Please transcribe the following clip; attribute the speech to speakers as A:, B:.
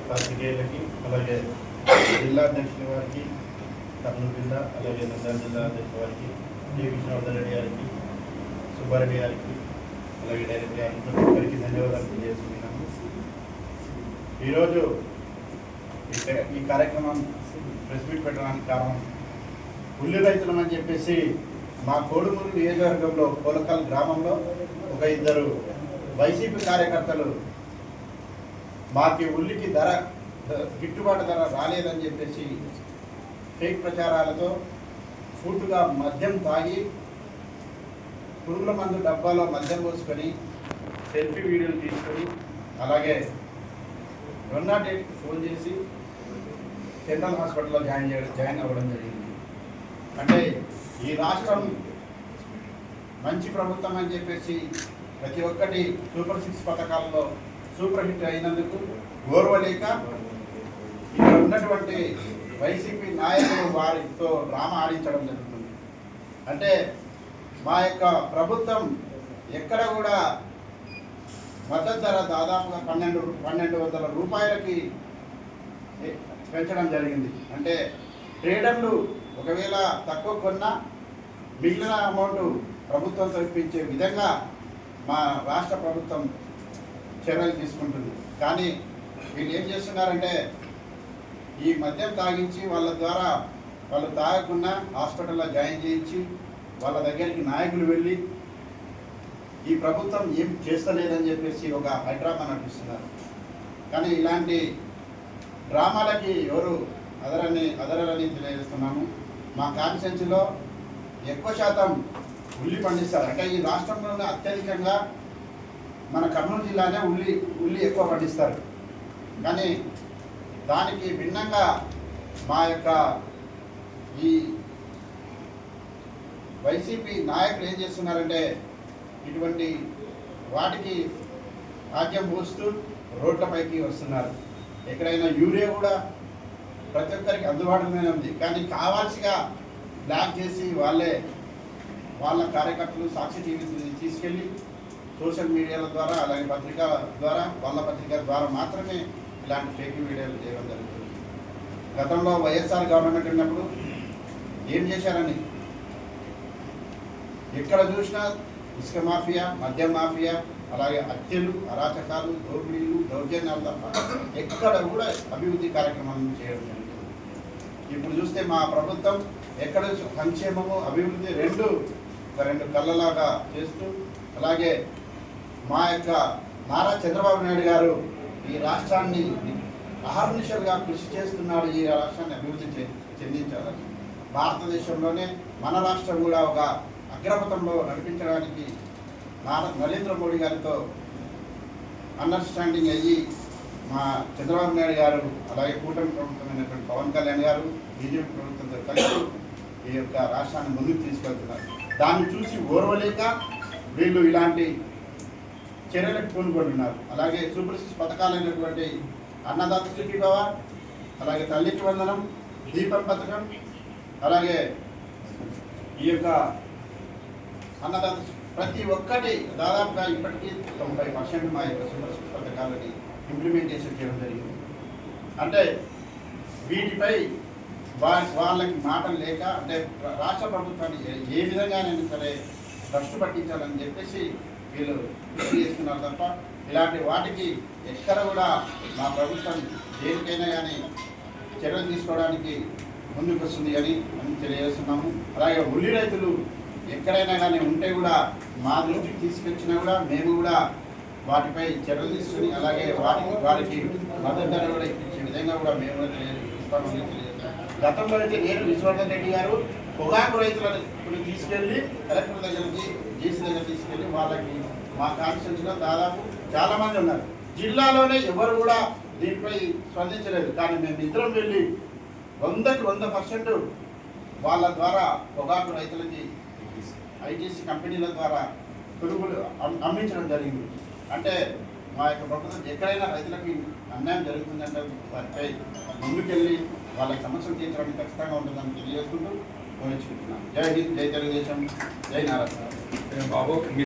A: పాత్రికేయులకి అలాగే జిల్లా అధ్యక్షుల వారికి, కర్నూలు జిల్లా అలాగే నంద్యాల జిల్లా అధ్యక్షుల వారికి, డి విష్ణువర్ధన్ రెడ్డి గారికి, సుబ్బారెడ్డి గారికి అలాగే డైరెక్టర్ గారికి ఒక్కరికి ధన్యవాదాలు తెలియజేస్తున్నాము. ఈరోజు ఈ కార్యక్రమం ప్రెస్ మీట్ పెట్టడానికి కారణం, ఉల్లి రైతులం అని చెప్పేసి మా కోడుమూరు నియోజకవర్గంలో కోలకల్ గ్రామంలో ఒక ఇద్దరు వైసీపీ కార్యకర్తలు మాకు ఉల్లికి గిట్టుబాటు ధర రాలేదని చెప్పేసి ఫేక్ ప్రచారాలతో ఫుడ్గా మద్యం తాగి పురుగుల మందు డబ్బాలో మద్యం పోసుకొని సెల్ఫీ వీడియోలు తీసుకొని అలాగే 108కి ఫోన్ చేసి జనరల్ హాస్పిటల్లో జాయిన్ అవ్వడం జరిగింది. అంటే ఈ రాష్ట్రం మంచి ప్రభుత్వం అని చెప్పేసి ప్రతి ఒక్కటి సూపర్ 6 పథకాల్లో సూపర్ హిట్ అయినందుకు ఓర్వలేక ఇక్కడ ఉన్నటువంటి వైసీపీ నాయకులు వారితో డ్రామా ఆడించడం జరుగుతుంది. అంటే మా యొక్క ప్రభుత్వం ఎక్కడ కూడా మద్దతు ధర దాదాపుగా 1200 రూపాయలకి పెంచడం జరిగింది. అంటే ట్రేడర్లు ఒకవేళ తక్కువ కొన్నా మిగిలిన అమౌంట్ ప్రభుత్వంతో ఇప్పించే విధంగా మా రాష్ట్ర ప్రభుత్వం చర్యలు తీసుకుంటుంది. కానీ వీళ్ళు ఏం చేస్తున్నారంటే ఈ మద్యం తాగించి వాళ్ళ ద్వారా వాళ్ళు తాగకుండా హాస్పిటల్లో జాయిన్ చేయించి వాళ్ళ దగ్గరికి నాయకులు వెళ్ళి ఈ ప్రభుత్వం ఏం చేస్తలేదని చెప్పేసి ఒక హైడ్రామా నడిపిస్తున్నారు. కానీ ఇలాంటి డ్రామాలకి ఎవరు అదరని తెలియజేస్తున్నాము. మా కాన్స్టిట్యున్సీలో ఎక్కువ శాతం ఉల్లి పండిస్తారు. అంటే ఈ రాష్ట్రంలోనే అత్యధికంగా మన కర్నూలు జిల్లానే ఉల్లి ఎక్కువ పండిస్తారు. కానీ దానికి భిన్నంగా మా యొక్క ఈ వైసీపీ నాయకులు ఏం చేస్తున్నారంటే ఇటువంటి వాటికి ఆజ్యం పోస్తూ రోడ్లపైకి వస్తున్నారు. ఎక్కడైనా యూరియా కూడా ప్రతి ఒక్కరికి అందుబాటులోనే ఉంది. కానీ కావాల్సిగా బ్లాక్ చేసి వాళ్ళ కార్యకర్తలు సాక్షి టీవీ తీసుకెళ్ళి సోషల్ మీడియాల ద్వారా అలాగే పత్రిక ద్వారా వాళ్ళ పత్రిక ద్వారా మాత్రమే ఇలాంటి ఫేక్ వీడియోలు చేయడం జరుగుతుంది. గతంలో వైఎస్ఆర్ గవర్నమెంట్ ఉన్నప్పుడు ఏం చేశారని ఎక్కడ చూసినా ఇసుక మాఫియా, మద్యం మాఫియా, అలాగే హత్యలు, అరాచకాలు, దోపిడీలు, దౌర్జన్యాలు తప్ప ఎక్కడ కూడా అభివృద్ధి కార్యక్రమాలను చేయడం జరుగుతుంది. ఇప్పుడు చూస్తే మా ప్రభుత్వం ఎక్కడ సంక్షేమము అభివృద్ధి రెండు కళ్ళలాగా చేస్తూ అలాగే మా యొక్క నారా చంద్రబాబు నాయుడు గారు ఈ రాష్ట్రాన్ని అహర్నిశలుగా కృషి చేస్తున్నాడు. ఈ రాష్ట్రాన్ని అభివృద్ధి చెందించాలని భారతదేశంలోనే మన రాష్ట్రం కూడా ఒక అగ్రపథంలో నడిపించడానికి నరేంద్ర మోడీ గారితో అండర్స్టాండింగ్ అయ్యి మా చంద్రబాబు నాయుడు గారు అలాగే కూటమి ప్రభుత్వమైనటువంటి పవన్ కళ్యాణ్ గారు బీజేపీ ప్రభుత్వంతో కలిసి ఈ యొక్క రాష్ట్రాన్ని ముందుకు తీసుకెళ్తున్నారు. దాన్ని చూసి ఓర్వలేక వీళ్ళు ఇలాంటి చర్యలకు పూనుకుంటున్నారు. అలాగే సూపర్ 6 పథకాలైనటువంటి అన్నదాత సుఖీభవ, అలాగే తల్లికి వందనం, దీపం పథకం, అలాగే ఈ యొక్క అన్నదాత ప్రతి ఒక్కటి దాదాపుగా ఇప్పటికీ 90% మా యొక్క సూపర్ 6 పథకాలని ఇంప్లిమెంటేషన్ చేయడం జరిగింది. అంటే వీటిపై వాళ్ళకి మాటలు లేక అంటే రాష్ట్ర ప్రభుత్వాన్ని ఏ విధంగానైనా సరే భ్రష్టు పట్టించాలని చెప్పేసి వీళ్ళు కృషి చేస్తున్నారు తప్ప ఇలాంటి వాటికి ఎక్కడ కూడా మా ప్రభుత్వం దేనికైనా కానీ చర్యలు తీసుకోవడానికి ముందుకు వస్తుంది అని తెలియజేస్తున్నాము. అలాగే ఉల్లి రైతులు ఎక్కడైనా కానీ ఉంటే కూడా మా దృష్టికి తీసుకొచ్చినా కూడా మేము కూడా వాటిపై చర్యలు తీసుకుని అలాగే వారికి మద్దతు ధర కూడా ఇప్పించే విధంగా కూడా మేము ఇస్తామని తెలియజేస్తాం. గతంలో అయితే నేను విష్ణువర్ధన్ రెడ్డి గారు పొగాకు రైతులను తీసుకెళ్ళి కలెక్టర్ దగ్గరికి జేసీ దగ్గర తీసుకెళ్ళి వాళ్ళకి మా కాన్స్టిట్యూన్సీలో దాదాపు చాలామంది ఉన్నారు. జిల్లాలోనే ఎవరు కూడా దీనిపై స్పందించలేదు. కానీ మేము ఇద్దరం వెళ్ళి 100% వాళ్ళ ద్వారా పొగాకు రైతులకి ఐటీసీ కంపెనీల ద్వారా పురుగులు అమ్మించడం జరిగింది. అంటే మా యొక్క ప్రభుత్వం ఎక్కడైనా రైతులకి అన్యాయం జరుగుతుందంటే వారిపై ముందుకెళ్ళి వాళ్ళకి సమస్యలు తీర్చడానికి ఖచ్చితంగా ఉంటుందని తెలియజేసుకుంటూ కోరించుకుంటున్నాను. జై హింద్, జై తెలుగుదేశం, జై నారాయణ బాబు.